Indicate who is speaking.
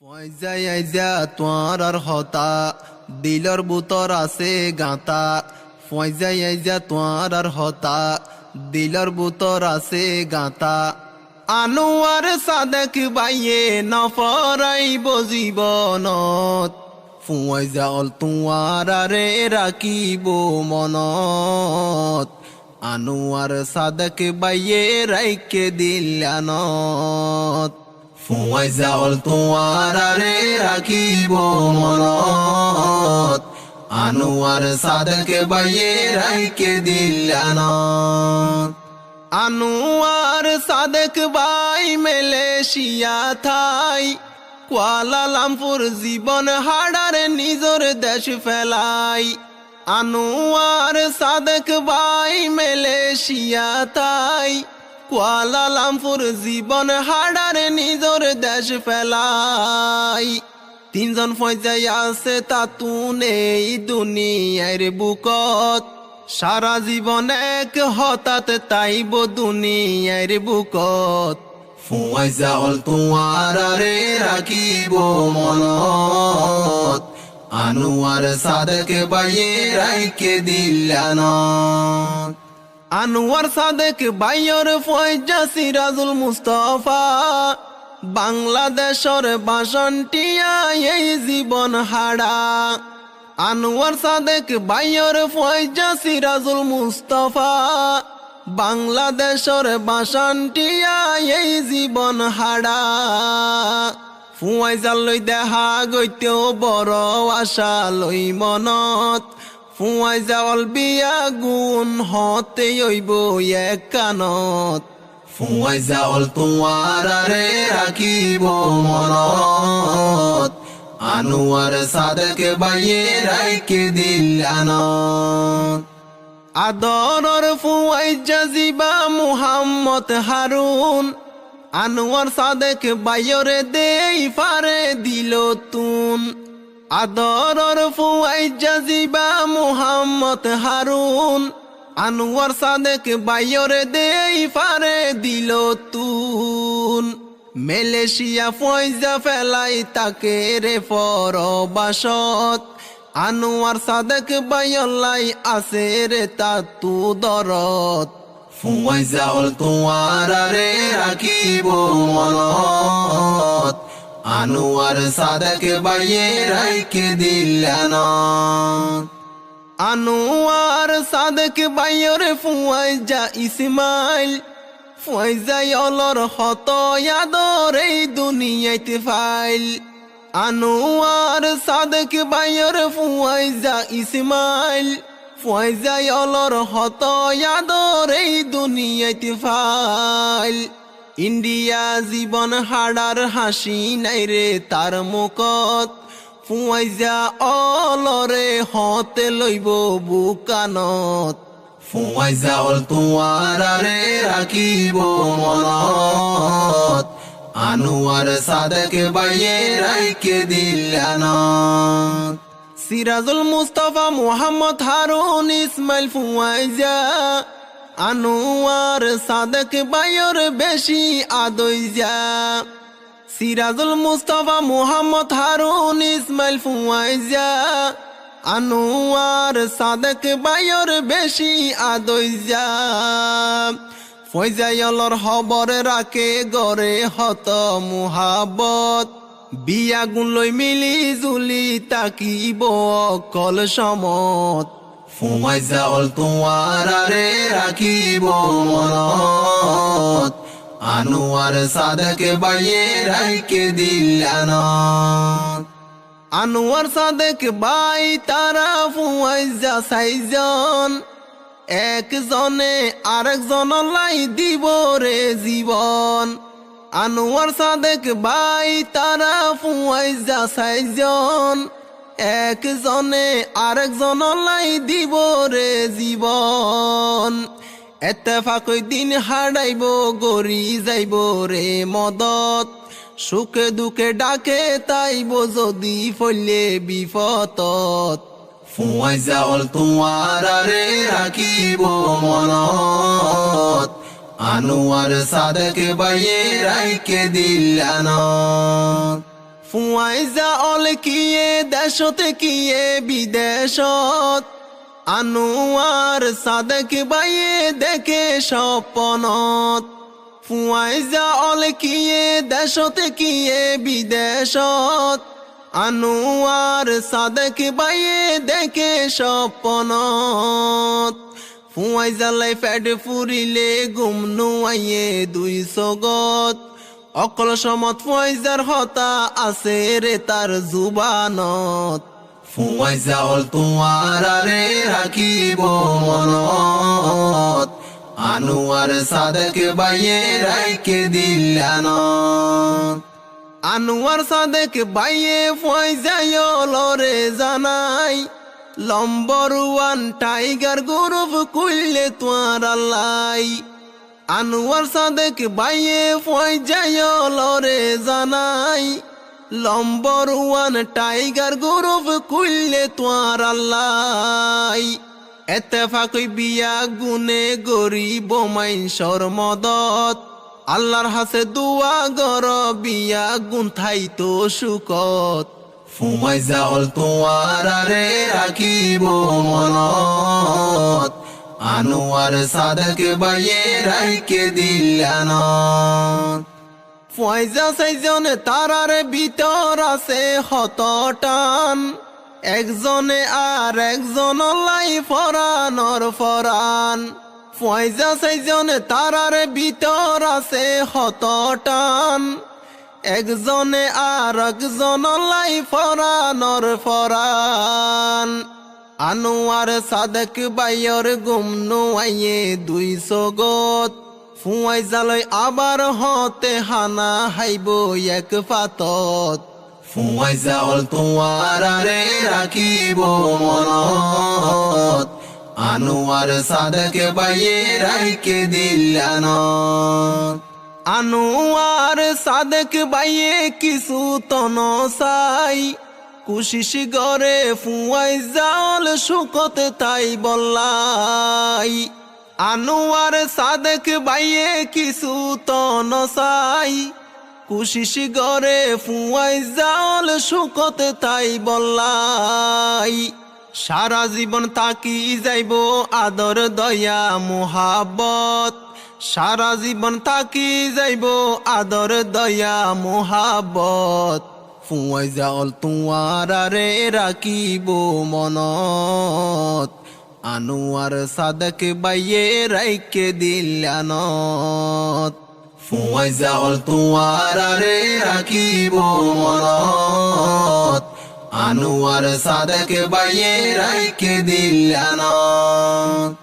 Speaker 1: ফয়জা তোয়ার হতা দিলর বুতর আছে গাঁতা ফয়জা তোয়ার হতা দিলর বুতর আছে গাঁতা আনোয়ার সাদেক বাইয়ে নফরাইব জীবনত ফয়জা অল তোয়ারে রাখিব মনত আনোয়ার সাদেক বাইয়ে রাইকে দিলানত ফয়জা অল তোয়ারে রাখিব মনত আনোয়ার সাদেক বাইয়ে রাইকে দিলানত আনোয়ার সাদেক বাই মালয়েশিয়া থাই কুয়ালালামপুর জীবন হারার নিজর দেশ ফেলাই আনোয়ার সাদেক বাই মালয়েশিয়া থাই কুয়ালালামপুর জীবন হারার নিজর দেশ ফেলাই তিনজন ফয়জাই আছে তাতুন এই দুনিয়ার বুকত সারা জীবন এক হঠাৎ তাইব দুনিয়ার বুকত ফয়জা অল তোয়ারে রাখিব মনত আনোয়ার সাদেক বাইয়ে রাইকে দিলানত আনোয়ার সাদেক বাইয়র ফয়জা সিরাজুল মুস্তাফা বাংলাদেশর বাসন্টিয়া এই জীবন হারা আনোয়ার সাদেক বাইয়র ফয়জা সিরাজুল মুস্তাফা বাংলাদেশর বাসন্টিয়া এই জীবন হারা ফয়জা লই দেখা গইতেও বড় আশা লই মনত ফয়জা অল বিয়া গুণ হতে হইব এক কানত ফয়জা অল তোয়ারে রাখিব মনত আনোয়ার সাদেক বাইয়ে রাইকে দিলানত আদরর ফয়জা জিবা মুহাম্মদ হারুন আনোয়ার সাদেক বাইয়রে দেই ফারে দিল তুন আদরর ফয়জা জিবা মুহাম্মদ হারুন আনোয়ার সাদেক বাইয়রে দেই ফারে দিল তুন মালয়েশিয়া ফয়জা ফেলাই তাকে রে পরবাসত আনোয়ার সাদেক বাইয়লাই আছে রে তাতু দরত ফয়জা অল তোয়ারে রাখিব মনত আনোয়ার সাদেক বাইয়ে রাইকে দিলানত আনোয়ার সাদেক বাইয়র ফয়জা ইসমাইল ফয়জা অলর হত ইয়াদর এই দুনিয়াতে ফাইল আনোয়ার সাদেক বাইয়র ফয়জা ইসমাইল ফয়জা অলর হত ইয়াদর এই দুনিয়াতে ফাইল ইন্ডিয়া জীবন হাড়ার হাসি নাই রে তার মুখত ফয়জা অলরে হতে লইব বুকানত ফয়জা অল তোয়ারে রাখিব মনত আনোয়ার সাদেক বাইয়ে রাইকে দিলানত সিরাজুল মুস্তাফা মুহাম্মদ হারুন ইসমাইল ফয়জা আনোয়ার সাদেক বাইয়র বেশি আদইজা সিরাজুল মুস্তাফা মুহাম্মদ হারুন ইসমাইল ফয়জা আনোয়ার সাদেক বাইয়র বেশি আদইজা ফয়জা অলর খবর রাখে গরে হত মুহাব্বত বিয়া গুণ লই মিলি জুলি তাকিব অকল সমত ফয়জা অল তোয়ারে রাখিব মনত আনোয়ার সাদেক বাইয়ে রাইকে দিলানত আনোয়ার সাদেক বাই তারা ফয়জা সাইজন একজনে আরেকজন লাই দিব রে জীবন আনোয়ার সাদেক বাই তারা ফয়জা সাইজন একজনে আরেকজন লাই দিব রে জীবন এতেফাক দিন হারাইব গরি যাইব রে মদত সুখে দুঃখে ডাকে তাইব যদি ফলে বিপতত ফয়জা অল তোয়ারে রাখিব মনত আনোয়ার সাদেক বাইয়ে রাইকে দিলানত ফুয়াইজা অলকিয়ে দেশতে কিয়ে বিদেশত আনোয়ার সাদেক বাইয়ে দেখে স্বপ্নত ফুয়াইজা অলকিয়ে দেশতে কিয়ে বিদেশত আনোয়ার সাদেক বাইয়ে দেখে স্বপ্নত ফুয়াইজালাই ফেড ফুরিলে গুম নুয়াইয়ে 200 গত অকল সমত ফুয়াইজার হতা আছে রে তার জুবানত ফুয়াইজা অল তোমারে রাখিব মনত আনোয়ার সাদেক বাইয়ে রাইকে দিলানত আনোয়ার সাদেক বাইয়ে ফুয়াইজায়লরে জানাই নম্বর 1 টাইগার গ্রুপ কইলে তোয়ার আল্লাই আনোয়ার সাদেক বাইয়ে ফুয়াইজায়লরে জানাই নম্বর 1 টাইগার গ্রুপ কইলে তোয়ার আল্লাই এতেফাকই বিয়া গুনে গরিব মাইনসর মদত আল্লাহর হাসে দুয়া গর বিয়া গুন্থাইতো সুকত ফুয়াইজা অল তোমারে রাখিব মনত আনোয়ার সাদেক বাইয়ে রাইকে দিলানত ফুয়াইজা সাইজনে তারারে ভিতর আছে হতটান একজনে আর একজন লাই ফরানর ফরান ফুয়াইজা সাইজনে তারারে ভিতর আছে হতটান একজনে আর একজন লাই ফরানর ফরান আনোয়ার সাদেক বাইয়র গুম নুয়াইয়ে 200 গত ফুয়াইজালই আবার হতে হানা হাইব এক পাতত ফুয়াইজা অল তোমারে রাখিব মনত আনোয়ার সাদেক বাইয়ে রাইকে দিলানত আনোয়ার সাদেক বাইয়ে কিছু তন চাই কুশিস গরে ফুয়াইজা অল সুকতে তাই বললাই আনোয়ার সাদেক বাইয়ে কিছু তন চাই কুশিস গরে ফুয়াইজা অল সুকতে তাই বললাই সারা জীবন তাকি যাইব আদর দয়া মোহাব্বত সারা জীবন তাকি যাইব আদর দয়া মোহাব্বত ফুয়াইজা অল তোমারে রাখিব মনত আনোয়ার সাদেক বাইয়ে রাইকে দিলানত ফুয়াইজা অল তোমারে রাখিব মনত আনোয়ার সাদেক বাইয়ে রাইকে দিলানত